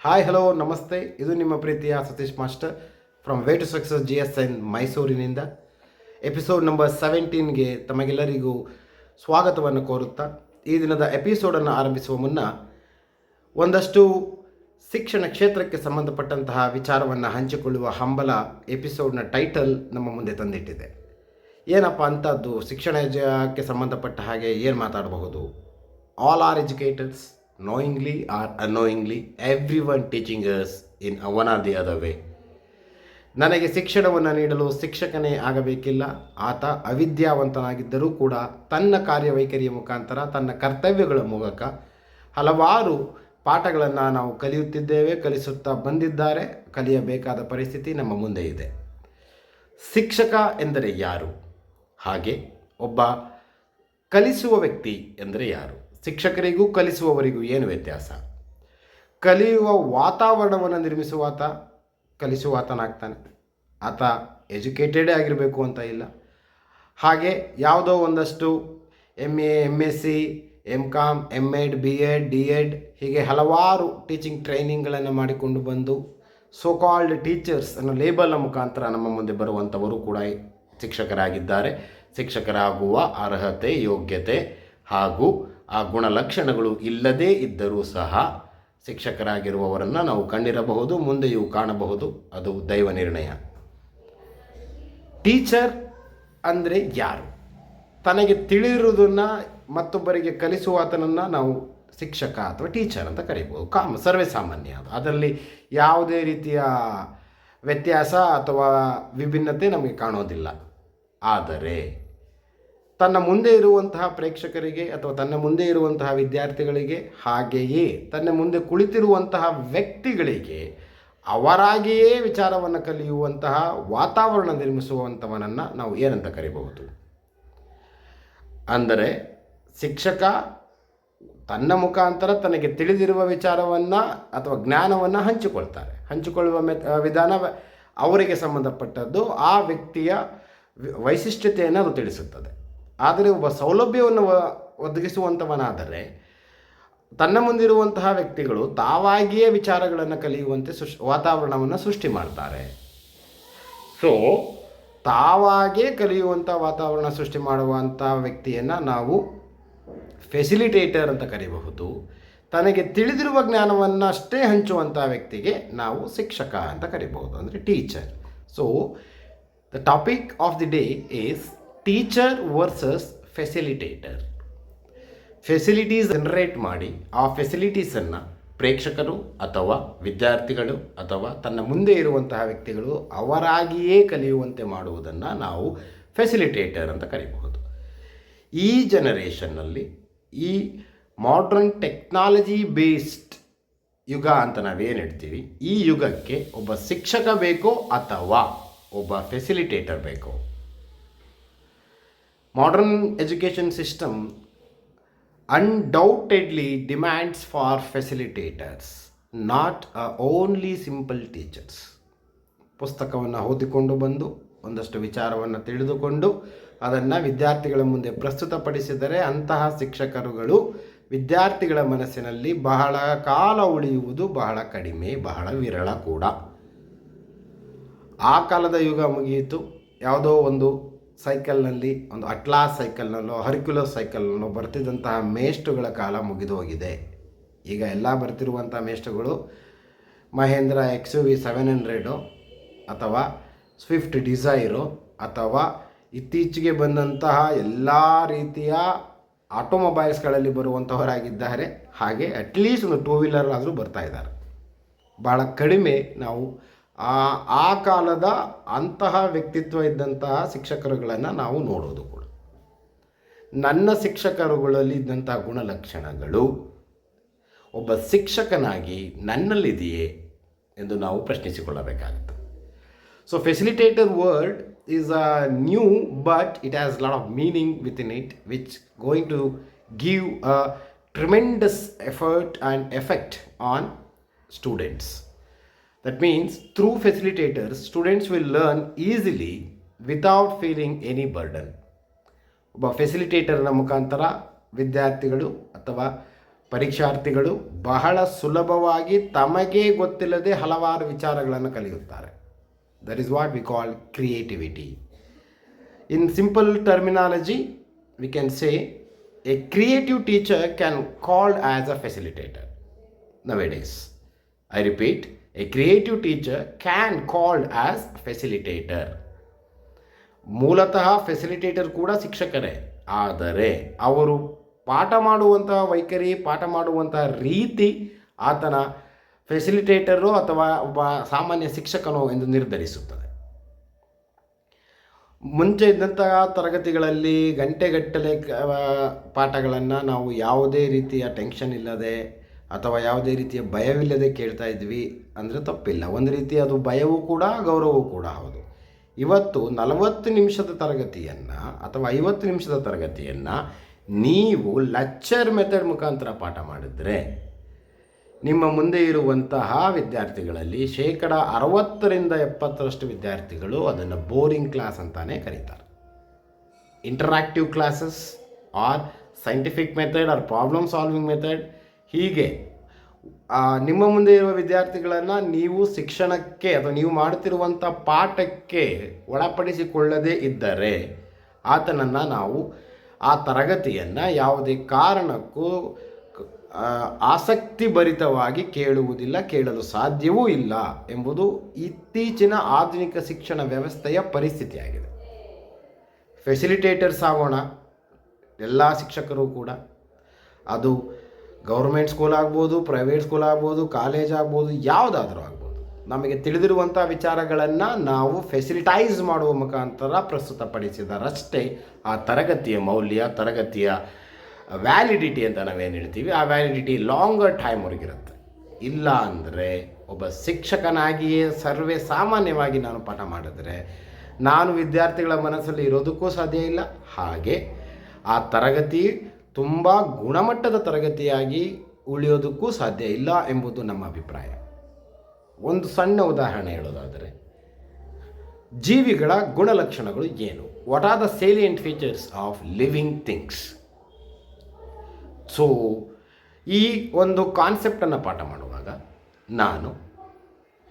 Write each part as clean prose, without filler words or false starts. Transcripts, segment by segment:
Hi hello ನಮಸ್ತೆ. ಇದು ನಿಮ್ಮ ಪ್ರೀತಿಯ Satish master from way to success GSN ಮೈಸೂರಿನಿಂದ. ಎಪಿಸೋಡ್ ನಂಬರ್ 17ಗೆ ತಮಗೆಲ್ಲರಿಗೂ ಸ್ವಾಗತವನ್ನು ಕೋರುತ್ತಾ ಈ ದಿನದ ಎಪಿಸೋಡನ್ನು ಆರಂಭಿಸುವ ಮುನ್ನ ಒಂದಷ್ಟು ಶಿಕ್ಷಣ ಕ್ಷೇತ್ರಕ್ಕೆ ಸಂಬಂಧಪಟ್ಟಂತಹ ವಿಚಾರವನ್ನು ಹಂಚಿಕೊಳ್ಳುವ ಹಂಬಲ ಎಪಿಸೋಡ್ನ ಟೈಟಲ್ ನಮ್ಮ ಮುಂದೆ ತಂದಿಟ್ಟಿದೆ. ಏನಪ್ಪ ಅಂಥದ್ದು, ಶಿಕ್ಷಣಕ್ಕೆ ಸಂಬಂಧಪಟ್ಟ ಹಾಗೆ ಏನು ಮಾತಾಡಬಹುದು? All are educators, knowingly or unknowingly, everyone teaching us in one or the other way. ನನಗೆ ಶಿಕ್ಷಣವನ್ನು ನೀಡಲು ಶಿಕ್ಷಕನೇ ಆಗಬೇಕಿಲ್ಲ. ಆತ ಅವಿದ್ಯಾವಂತನಾಗಿದ್ದರೂ ಕೂಡ ತನ್ನ ಕಾರ್ಯವೈಖರಿಯ ಮುಖಾಂತರ, ತನ್ನ ಕರ್ತವ್ಯಗಳ ಮೂಲಕ ಹಲವಾರು ಪಾಠಗಳನ್ನು ನಾವು ಕಲಿಯುತ್ತಿದ್ದೇವೆ, ಕಲಿಸುತ್ತಾ ಬಂದಿದ್ದಾರೆ. ಕಲಿಯಬೇಕಾದ ಪರಿಸ್ಥಿತಿ ನಮ್ಮ ಮುಂದೆ ಇದೆ. ಶಿಕ್ಷಕ ಎಂದರೆ ಯಾರು? ಹಾಗೆ ಒಬ್ಬ ಕಲಿಸುವ ವ್ಯಕ್ತಿ ಎಂದರೆ ಯಾರು? ಶಿಕ್ಷಕರಿಗೂ ಕಲಿಸುವವರಿಗೂ ಏನು ವ್ಯತ್ಯಾಸ? ಕಲಿಯುವ ವಾತಾವರಣವನ್ನು ನಿರ್ಮಿಸುವಾತ ಕಲಿಸುವಾತನಾಗ್ತಾನೆ. ಆತ ಎಜುಕೇಟೆಡೇ ಆಗಿರಬೇಕು ಅಂತ ಇಲ್ಲ. ಹಾಗೆ ಯಾವುದೋ ಒಂದಷ್ಟು MA, MSc, MCom, MEd, BEd, DEd ಹೀಗೆ ಹಲವಾರು ಟೀಚಿಂಗ್ ಟ್ರೈನಿಂಗ್ಗಳನ್ನು ಮಾಡಿಕೊಂಡು ಬಂದು ಸೋ ಕಾಲ್ಡ್ ಟೀಚರ್ಸ್ ಅನ್ನೋ ಲೇಬಲ್ನ ಮುಖಾಂತರ ನಮ್ಮ ಮುಂದೆ ಬರುವಂಥವರು ಕೂಡ ಶಿಕ್ಷಕರಾಗಿದ್ದಾರೆ. ಶಿಕ್ಷಕರಾಗುವ ಅರ್ಹತೆ, ಯೋಗ್ಯತೆ ಹಾಗೂ ಆ ಗುಣಲಕ್ಷಣಗಳು ಇಲ್ಲದೇ ಇದ್ದರೂ ಸಹ ಶಿಕ್ಷಕರಾಗಿರುವವರನ್ನು ನಾವು ಕಂಡಿರಬಹುದು, ಮುಂದೆಯೂ ಕಾಣಬಹುದು. ಅದು ದೈವ ನಿರ್ಣಯ. ಟೀಚರ್ ಅಂದರೆ ಯಾರು? ತನಗೆ ತಿಳಿದಿರುವುದನ್ನು ಮತ್ತೊಬ್ಬರಿಗೆ ಕಲಿಸುವಾತನನ್ನು ನಾವು ಶಿಕ್ಷಕ ಅಥವಾ ಟೀಚರ್ ಅಂತ ಕರೀಬೋದು. ಸರ್ವೇ ಸಾಮಾನ್ಯ. ಅದರಲ್ಲಿ ಯಾವುದೇ ರೀತಿಯ ವ್ಯತ್ಯಾಸ ಅಥವಾ ವಿಭಿನ್ನತೆ ನಮಗೆ ಕಾಣೋದಿಲ್ಲ. ಆದರೆ ತನ್ನ ಮುಂದೆ ಇರುವಂತಹ ಪ್ರೇಕ್ಷಕರಿಗೆ ಅಥವಾ ತನ್ನ ಮುಂದೆ ಇರುವಂತಹ ವಿದ್ಯಾರ್ಥಿಗಳಿಗೆ, ಹಾಗೆಯೇ ತನ್ನ ಮುಂದೆ ಕುಳಿತಿರುವಂತಹ ವ್ಯಕ್ತಿಗಳಿಗೆ ಅವರಾಗಿಯೇ ವಿಚಾರವನ್ನು ಕಲಿಯುವಂತಹ ವಾತಾವರಣ ನಿರ್ಮಿಸುವಂಥವನನ್ನು ನಾವು ಏನಂತ ಕರೀಬಹುದು? ಅಂದರೆ ಶಿಕ್ಷಕ ತನ್ನ ಮುಖಾಂತರ ತನಗೆ ತಿಳಿದಿರುವ ವಿಚಾರವನ್ನು ಅಥವಾ ಜ್ಞಾನವನ್ನು ಹಂಚಿಕೊಳ್ಳುವ ವಿಧಾನ ಅವರಿಗೆ ಸಂಬಂಧಪಟ್ಟದ್ದು. ಆ ವ್ಯಕ್ತಿಯ ವೈಶಿಷ್ಟ್ಯತೆಯನ್ನು ಅದು ತಿಳಿಸುತ್ತದೆ. ಆದರೆ ಒಬ್ಬ ಸೌಲಭ್ಯವನ್ನು ಒದಗಿಸುವಂಥವನಾದರೆ ತನ್ನ ಮುಂದಿರುವಂತಹ ವ್ಯಕ್ತಿಗಳು ತಾವಾಗಿಯೇ ವಿಚಾರಗಳನ್ನು ಕಲಿಯುವಂತೆ ವಾತಾವರಣವನ್ನು ಸೃಷ್ಟಿ ಮಾಡ್ತಾರೆ. ಸೊ ತಾವಾಗೇ ಕಲಿಯುವಂಥ ವಾತಾವರಣ ಸೃಷ್ಟಿ ಮಾಡುವಂಥ ವ್ಯಕ್ತಿಯನ್ನು ನಾವು ಫೆಸಿಲಿಟೇಟರ್ ಅಂತ ಕರೀಬಹುದು. ತನಗೆ ತಿಳಿದಿರುವ ಜ್ಞಾನವನ್ನು ಅಷ್ಟೇ ಹಂಚುವಂಥ ವ್ಯಕ್ತಿಗೆ ನಾವು ಶಿಕ್ಷಕ ಅಂತ ಕರೀಬಹುದು, ಅಂದರೆ teacher. So the topic of the day is teacher versus facilitator. Facilities generate ಮಾಡಿ ಆ ಫೆಸಿಲಿಟೀಸನ್ನು ಪ್ರೇಕ್ಷಕರು ಅಥವಾ ವಿದ್ಯಾರ್ಥಿಗಳು ಅಥವಾ ತನ್ನ ಮುಂದೆ ಇರುವಂತಹ ವ್ಯಕ್ತಿಗಳು ಅವರಾಗಿಯೇ ಕಲಿಯುವಂತೆ ಮಾಡುವುದನ್ನು ನಾವು ಫೆಸಿಲಿಟೇಟರ್ ಅಂತ ಕರೀಬಹುದು. ಈ ಜನರೇಷನ್ನಲ್ಲಿ, ಈ ಮಾಡ್ರನ್ ಟೆಕ್ನಾಲಜಿ ಬೇಸ್ಡ್ ಯುಗ ಅಂತ ನಾವೇನು ಹೇಳ್ತೀವಿ, ಈ ಯುಗಕ್ಕೆ ಒಬ್ಬ ಶಿಕ್ಷಕ ಬೇಕೋ ಅಥವಾ ಒಬ್ಬ ಫೆಸಿಲಿಟೇಟರ್ ಬೇಕೋ? Modern education system undoubtedly demands for facilitators, not only simple teachers. ಪುಸ್ತಕವನ್ನು ಓದಿಕೊಂಡು ಬಂದು ಒಂದಷ್ಟು ವಿಚಾರವನ್ನು ತಿಳಿದುಕೊಂಡು ಅದನ್ನು ವಿದ್ಯಾರ್ಥಿಗಳ ಮುಂದೆ ಪ್ರಸ್ತುತಪಡಿಸಿದರೆ ಅಂತಹ ಶಿಕ್ಷಕರುಗಳು ವಿದ್ಯಾರ್ಥಿಗಳ ಮನಸ್ಸಿನಲ್ಲಿ ಬಹಳ ಕಾಲ ಉಳಿಯುವುದು ಬಹಳ ಕಡಿಮೆ, ಬಹಳ ವಿರಳ ಕೂಡ. ಆ ಕಾಲದ ಯುಗ ಮುಗಿಯಿತು. ಯಾವುದೋ ಒಂದು ಸೈಕಲ್ನಲ್ಲಿ, ಒಂದು ಅಟ್ಲಾಸ್ ಸೈಕಲ್ನಲ್ಲೋ ಹರ್ಕ್ಯುಲಸ್ ಸೈಕಲ್ನಲ್ಲೋ ಬರ್ತಿದ್ದಂತಹ ಮೇಷ್ಟ್ರುಗಳ ಕಾಲ ಮುಗಿದು ಹೋಗಿದೆ. ಈಗ ಎಲ್ಲ ಬರ್ತಿರುವಂಥ ಮೇಷ್ಟ್ರುಗಳು ಮಹೇಂದ್ರ XUV 700 ಅಥವಾ ಸ್ವಿಫ್ಟ್ ಡಿಸೈರು ಅಥವಾ ಇತ್ತೀಚೆಗೆ ಬಂದಂತಹ ಎಲ್ಲ ರೀತಿಯ ಆಟೋಮೊಬೈಲ್ಸ್ಗಳಲ್ಲಿ ಬರುವಂಥವರಾಗಿದ್ದಾರೆ. ಹಾಗೆ ಅಟ್ಲೀಸ್ಟ್ ಒಂದು 2 ವೀಲರ್ ಆದರೂ ಬರ್ತಾ ಇದ್ದಾರೆ. ಭಾಳ ಕಡಿಮೆ ನಾವು ಆ ಕಾಲದ ಅಂತಹ ವ್ಯಕ್ತಿತ್ವ ಇದ್ದಂತಹ ಶಿಕ್ಷಕರುಗಳನ್ನು ನಾವು ನೋಡೋದು ಕೂಡ. ನನ್ನ ಶಿಕ್ಷಕರುಗಳಲ್ಲಿ ಇದ್ದಂತಹ ಗುಣಲಕ್ಷಣಗಳು ಒಬ್ಬ ಶಿಕ್ಷಕನಾಗಿ ನನ್ನಲ್ಲಿದೆಯೇ ಎಂದು ನಾವು ಪ್ರಶ್ನಿಸಿಕೊಳ್ಳಬೇಕಾಗುತ್ತೆ. So facilitator word is a new but it has lot of meaning with in it which going to give a tremendous effort and effect on students. That means through facilitators, students will learn easily without feeling any burden. ಒಬ್ಬ ಫೆಸಿಲಿಟೇಟರ್ನ ಮುಖಾಂತರ ವಿದ್ಯಾರ್ಥಿಗಳು ಅಥವಾ ಪರೀಕ್ಷಾರ್ಥಿಗಳು ಬಹಳ ಸುಲಭವಾಗಿ ತಮಗೆ ಗೊತ್ತಿಲ್ಲದೆ ಹಲವಾರು ವಿಚಾರಗಳನ್ನು ಕಲಿಯುತ್ತಾರೆ. That is what we call creativity. In simple terminology we can say A creative teacher can called as a facilitator nowadays. I repeat, a creative teacher can called as facilitator. ಮೂಲತಃ ಫೆಸಿಲಿಟೇಟರ್ ಕೂಡ ಶಿಕ್ಷಕರೇ, ಆದರೆ ಅವರು ಪಾಠ ಮಾಡುವಂತಹ ವೈಖರಿ, ಪಾಠ ಮಾಡುವಂತಹ ರೀತಿ ಆತನ ಫೆಸಿಲಿಟೇಟರು ಅಥವಾ ಒಬ್ಬ ಸಾಮಾನ್ಯ ಶಿಕ್ಷಕನೋ ಎಂದು ನಿರ್ಧರಿಸುತ್ತದೆ. ಮುಂಚೆ ಇದ್ದಂತಹ ತರಗತಿಗಳಲ್ಲಿ ಗಂಟೆಗಟ್ಟಲೆ ಪಾಠಗಳನ್ನು ನಾವು ಯಾವುದೇ ರೀತಿಯ ಟೆನ್ಷನ್ ಇಲ್ಲದೆ ಅಥವಾ ಯಾವುದೇ ರೀತಿಯ ಭಯವಿಲ್ಲದೆ ಕೇಳ್ತಾ ಇದ್ವಿ ಅಂದರೆ ತಪ್ಪಿಲ್ಲ. ಒಂದು ರೀತಿ ಅದು ಭಯವೂ ಕೂಡ ಗೌರವವೂ ಕೂಡ ಹೌದು. ಇವತ್ತು 40 ನಿಮಿಷದ ತರಗತಿಯನ್ನು ಅಥವಾ 50 ನಿಮಿಷದ ತರಗತಿಯನ್ನು ನೀವು ಲೆಕ್ಚರ್ ಮೆಥಡ್ ಮುಖಾಂತರ ಪಾಠ ಮಾಡಿದರೆ ನಿಮ್ಮ ಮುಂದೆ ಇರುವಂತಹ ವಿದ್ಯಾರ್ಥಿಗಳಲ್ಲಿ 60% ವಿದ್ಯಾರ್ಥಿಗಳು ಅದನ್ನು ಬೋರಿಂಗ್ ಕ್ಲಾಸ್ ಅಂತಾನೆ ಕರೀತಾರೆ. Interactive classes or scientific method or problem solving method, ಹೀಗೆ ನಿಮ್ಮ ಮುಂದೆ ಇರುವ ವಿದ್ಯಾರ್ಥಿಗಳನ್ನು ನೀವು ಶಿಕ್ಷಣಕ್ಕೆ ಅಥವಾ ನೀವು ಮಾಡುತ್ತಿರುವಂಥ ಪಾಠಕ್ಕೆ ಒಳಪಡಿಸಿಕೊಳ್ಳದೇ ಇದ್ದರೆ ಆತನನ್ನು ನಾವು ಆ ತರಗತಿಯನ್ನು ಯಾವುದೇ ಕಾರಣಕ್ಕೂ ಆಸಕ್ತಿಭರಿತವಾಗಿ ಕೇಳುವುದಿಲ್ಲ, ಕೇಳಲು ಸಾಧ್ಯವೂ ಇಲ್ಲ ಎಂಬುದು ಇತ್ತೀಚಿನ ಆಧುನಿಕ ಶಿಕ್ಷಣ ವ್ಯವಸ್ಥೆಯ ಪರಿಸ್ಥಿತಿಯಾಗಿದೆ. ಫೆಸಿಲಿಟೇಟರ್ಸ್ ಆಗೋಣ ಎಲ್ಲ ಶಿಕ್ಷಕರು ಕೂಡ. ಅದು ಗೌರ್ಮೆಂಟ್ ಸ್ಕೂಲ್ ಆಗ್ಬೋದು, ಪ್ರೈವೇಟ್ ಸ್ಕೂಲ್ ಆಗ್ಬೋದು, ಕಾಲೇಜ್ ಆಗ್ಬೋದು, ಯಾವುದಾದ್ರೂ ಆಗ್ಬೋದು. ನಮಗೆ ತಿಳಿದಿರುವಂಥ ವಿಚಾರಗಳನ್ನು ನಾವು ಫೆಸಿಲಿಟೈಸ್ ಮಾಡುವ ಮುಖಾಂತರ ಪ್ರಸ್ತುತಪಡಿಸಿದರಷ್ಟೇ ಆ ತರಗತಿಯ ಮೌಲ್ಯ, ತರಗತಿಯ ವ್ಯಾಲಿಡಿಟಿ ಅಂತ ನಾವೇನು ಹೇಳ್ತೀವಿ, ಆ ವ್ಯಾಲಿಡಿಟಿ ಲಾಂಗರ್ ಟೈಮ್ವರೆಗಿರುತ್ತೆ. ಇಲ್ಲ ಅಂದರೆ ಒಬ್ಬ ಶಿಕ್ಷಕನಾಗಿಯೇ ಸರ್ವೇ ಸಾಮಾನ್ಯವಾಗಿ ನಾನು ಪಾಠ ಮಾಡಿದರೆ ನಾನು ವಿದ್ಯಾರ್ಥಿಗಳ ಮನಸ್ಸಲ್ಲಿ ಇರೋದಕ್ಕೂ ಸಾಧ್ಯ ಇಲ್ಲ, ಹಾಗೆ ಆ ತರಗತಿ ತುಂಬ ಗುಣಮಟ್ಟದ ತರಗತಿಯಾಗಿ ಉಳಿಯೋದಕ್ಕೂ ಸಾಧ್ಯ ಇಲ್ಲ ಎಂಬುದು ನಮ್ಮ ಅಭಿಪ್ರಾಯ. ಒಂದು ಸಣ್ಣ ಉದಾಹರಣೆ ಹೇಳೋದಾದರೆ, ಜೀವಿಗಳ ಗುಣಲಕ್ಷಣಗಳು ಏನು? What are the salient features of living things? So ಈ ಒಂದು ಕಾನ್ಸೆಪ್ಟನ್ನು ಪಾಠ ಮಾಡುವಾಗ ನಾನು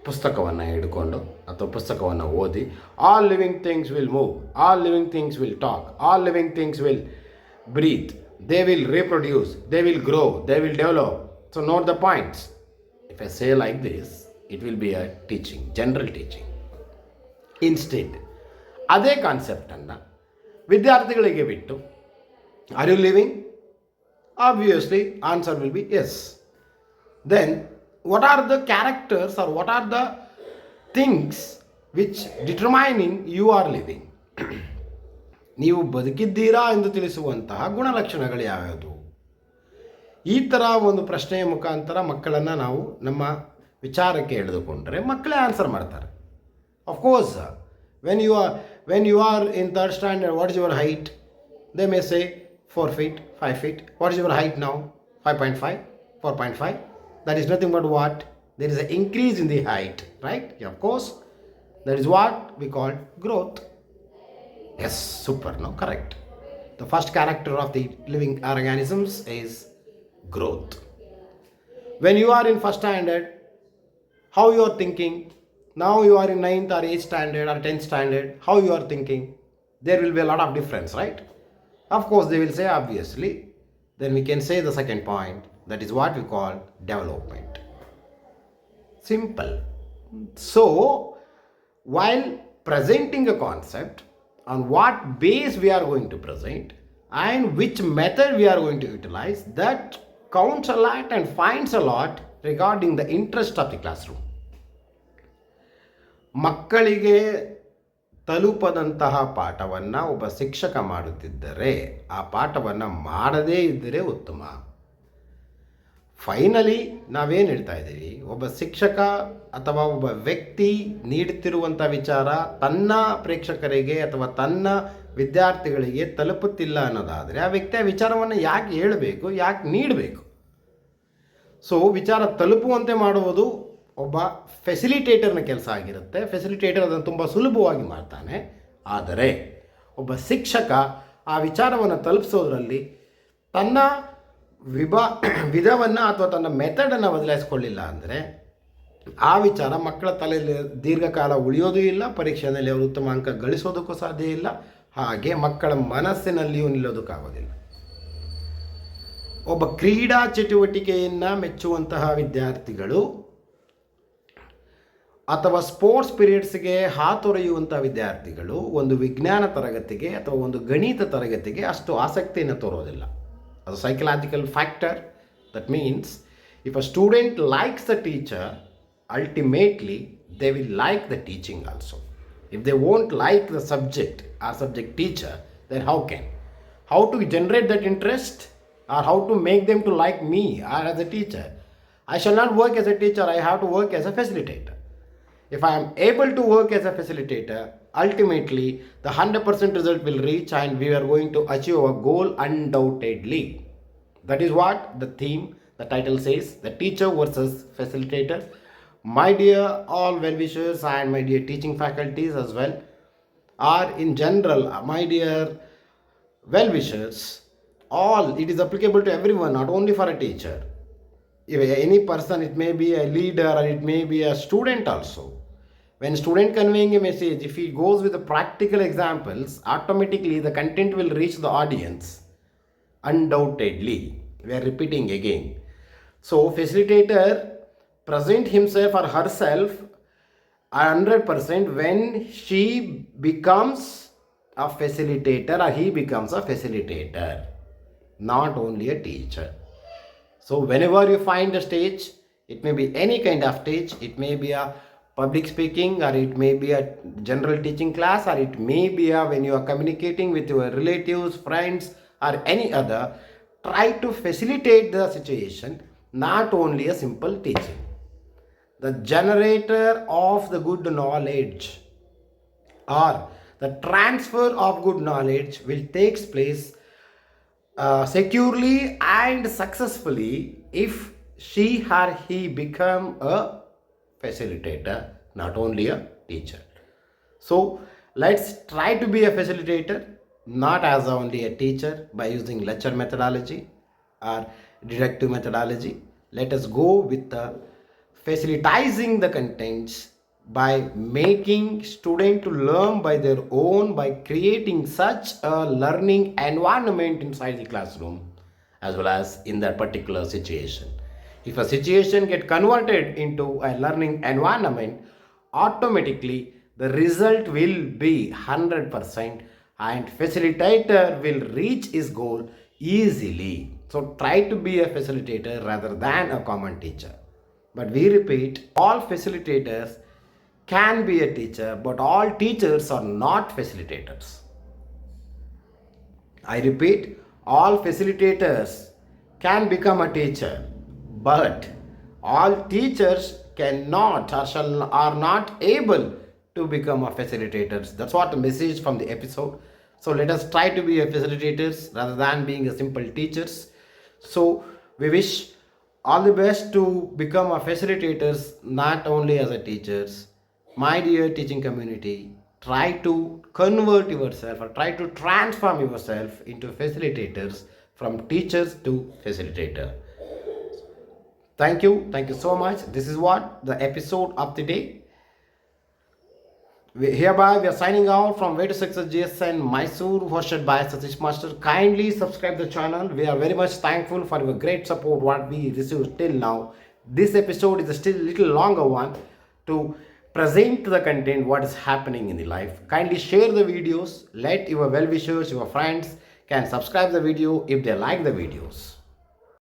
ಪುಸ್ತಕವನ್ನು ಹಿಡ್ಕೊಂಡು ಅಥವಾ ಪುಸ್ತಕವನ್ನು ಓದಿ all living things will move, all living things will talk, all living things will breathe, they will reproduce, they will grow, they will develop. So note the points. If I say like this, it will be a teaching, general teaching. Instead, ಅದೇ ಕಾನ್ಸೆಪ್ಟನ್ನು ವಿದ್ಯಾರ್ಥಿಗಳಿಗೆ ಬಿಟ್ಟು, are you living? Obviously, answer will be yes. Then, what are the characters or what are the things which determining you are living? ನೀವು ಬದುಕಿದ್ದೀರಾ ಎಂದು ತಿಳಿಸುವಂತಹ ಗುಣಲಕ್ಷಣಗಳು ಯಾವ್ಯಾವುದು? ಈ ಥರ ಒಂದು ಪ್ರಶ್ನೆಯ ಮುಖಾಂತರ ಮಕ್ಕಳನ್ನು ನಾವು ನಮ್ಮ ವಿಚಾರಕ್ಕೆ ಎಳೆದುಕೊಂಡ್ರೆ ಮಕ್ಕಳೇ ಆನ್ಸರ್ ಮಾಡ್ತಾರೆ. Of course when you are in 3rd standard, what is your height? They may say 4 feet, 5 feet. What is your height now? 5.5, 4.5. That is nothing but what? There is an increase in the height, right? Yeah, of course. That is what we call growth. Yes, super, no? Correct. The first character of the living organisms is growth. When you are in 1st standard, how you are thinking? Now you are in 9th or 8th standard or 10th standard, how you are thinking? There will be a lot of difference, right? Of course, they will say obviously. Then we can say the second point, that is what we call development. Simple. So, while presenting a concept, on what base we are going to present and which method we are going to utilize, that counts a lot and finds a lot regarding the interest of the classroom. ಮಕ್ಕಳಿಗೆ ತಲುಪದಂತಹ ಪಾಠವನ್ನು ಒಬ್ಬ ಶಿಕ್ಷಕ ಮಾಡುತ್ತಿದ್ದರೆ ಆ ಪಾಠವನ್ನು ಮಾಡದೇ ಇದ್ದರೆ ಉತ್ತಮ. ಫೈನಲಿ ನಾವೇನು ಹೇಳ್ತಾ ಇದ್ದೀವಿ, ಒಬ್ಬ ಶಿಕ್ಷಕ ಅಥವಾ ಒಬ್ಬ ವ್ಯಕ್ತಿ ನೀಡುತ್ತಿರುವಂಥ ವಿಚಾರ ತನ್ನ ಪ್ರೇಕ್ಷಕರಿಗೆ ಅಥವಾ ತನ್ನ ವಿದ್ಯಾರ್ಥಿಗಳಿಗೆ ತಲುಪುತ್ತಿಲ್ಲ ಅನ್ನೋದಾದರೆ ಆ ವ್ಯಕ್ತಿ ಆ ವಿಚಾರವನ್ನು ಯಾಕೆ ಹೇಳಬೇಕು, ಯಾಕೆ ನೀಡಬೇಕು? ಸೊ ವಿಚಾರ ತಲುಪುವಂತೆ ಮಾಡುವುದು ಒಬ್ಬ ಫೆಸಿಲಿಟೇಟರ್ನ ಕೆಲಸ ಆಗಿರುತ್ತೆ. ಫೆಸಿಲಿಟೇಟರ್ ಅದನ್ನು ತುಂಬ ಸುಲಭವಾಗಿ ಮಾಡ್ತಾನೆ. ಆದರೆ ಒಬ್ಬ ಶಿಕ್ಷಕ ಆ ವಿಚಾರವನ್ನು ತಲುಪಿಸೋದ್ರಲ್ಲಿ ತನ್ನ ವಿಧವನ್ನು ಅಥವಾ ತನ್ನ ಮೆಥಡನ್ನು ಬದಲಾಯಿಸ್ಕೊಳ್ಳಿಲ್ಲ ಅಂದರೆ ಆ ವಿಚಾರ ಮಕ್ಕಳ ತಲೆಯಲ್ಲಿ ದೀರ್ಘಕಾಲ ಉಳಿಯೋದೂ ಇಲ್ಲ, ಪರೀಕ್ಷೆಯಲ್ಲಿ ಅವರು ಉತ್ತಮ ಅಂಕ ಗಳಿಸೋದಕ್ಕೂ ಸಾಧ್ಯ ಇಲ್ಲ, ಹಾಗೆ ಮಕ್ಕಳ ಮನಸ್ಸಿನಲ್ಲಿಯೂ ನಿಲ್ಲೋದಕ್ಕಾಗೋದಿಲ್ಲ. ಒಬ್ಬ ಕ್ರೀಡಾ ಚಟುವಟಿಕೆಯನ್ನು ಮೆಚ್ಚುವಂತಹ ವಿದ್ಯಾರ್ಥಿಗಳು ಅಥವಾ ಸ್ಪೋರ್ಟ್ಸ್ ಪೀರಿಯಡ್ಸ್ಗೆ ಹಾತೊರೆಯುವಂಥ ವಿದ್ಯಾರ್ಥಿಗಳು ಒಂದು ವಿಜ್ಞಾನ ತರಗತಿಗೆ ಅಥವಾ ಒಂದು ಗಣಿತ ತರಗತಿಗೆ ಅಷ್ಟು ಆಸಕ್ತಿಯನ್ನು ತೋರೋದಿಲ್ಲ. ಅದು psychological factor. That means if a student likes the teacher, ultimately they will like the teaching also. If they won't like the subject or subject teacher, then how to generate that interest, or how to make them to like me or as a teacher? I shall not work as a teacher, I have to work as a facilitator. If I am able to work as a facilitator, ultimately the 100% result will reach and we are going to achieve our goal undoubtedly. That is what the theme, the title says, the teacher versus facilitator. My dear all well-wishers and my dear teaching faculties as well, or in general, my dear well-wishers, all, it is applicable to everyone, not only for a teacher. If any person, it may be a leader or it may be a student also. When student conveying a message, if he goes with the practical examples, automatically the content will reach the audience undoubtedly. We are repeating again. So facilitator present himself or herself 100% when she becomes a facilitator or he becomes a facilitator, not only a teacher. So whenever you find a stage, it may be any kind of stage, it may be a public speaking, or it may be a general teaching class, or it may be a when you are communicating with your relatives, friends, or any other, try to facilitate the situation, not only a simple teaching. The generator of the good knowledge or the transfer of good knowledge will take place securely and successfully if she or he become a facilitator, not only a teacher. So let's try to be a facilitator, not as only a teacher, by using lecture methodology or deductive methodology. Let us go with the facilitating the contents by making students to learn by their own, by creating such a learning environment inside the classroom as well as in that particular situation. If a situation get converted into a learning environment, automatically the result will be 100% and facilitator will reach his goal easily. So try to be a facilitator rather than a common teacher. But we repeat, all facilitators can be a teacher, but all teachers are not facilitators. I repeat, all facilitators can become a teacher, but all teachers cannot or are not able to become a facilitators. That's what the message from the episode. So let us try to be a facilitators rather than being a simple teachers. So we wish all the best to become a facilitators, not only as a teachers. My dear teaching community, try to convert yourself or try to transform yourself into facilitators, from teachers to facilitator. Thank you so much. This is what the episode of the day. Hereby we are signing out from Way to Success GSN Mysore, hosted by Satish Master. Kindly subscribe the channel. We are very much thankful for your great support what we received till now. This episode is still a little longer one to present the content what is happening in the life. Kindly share the videos. Let your well-wishers, your friends can subscribe the video if they like the videos.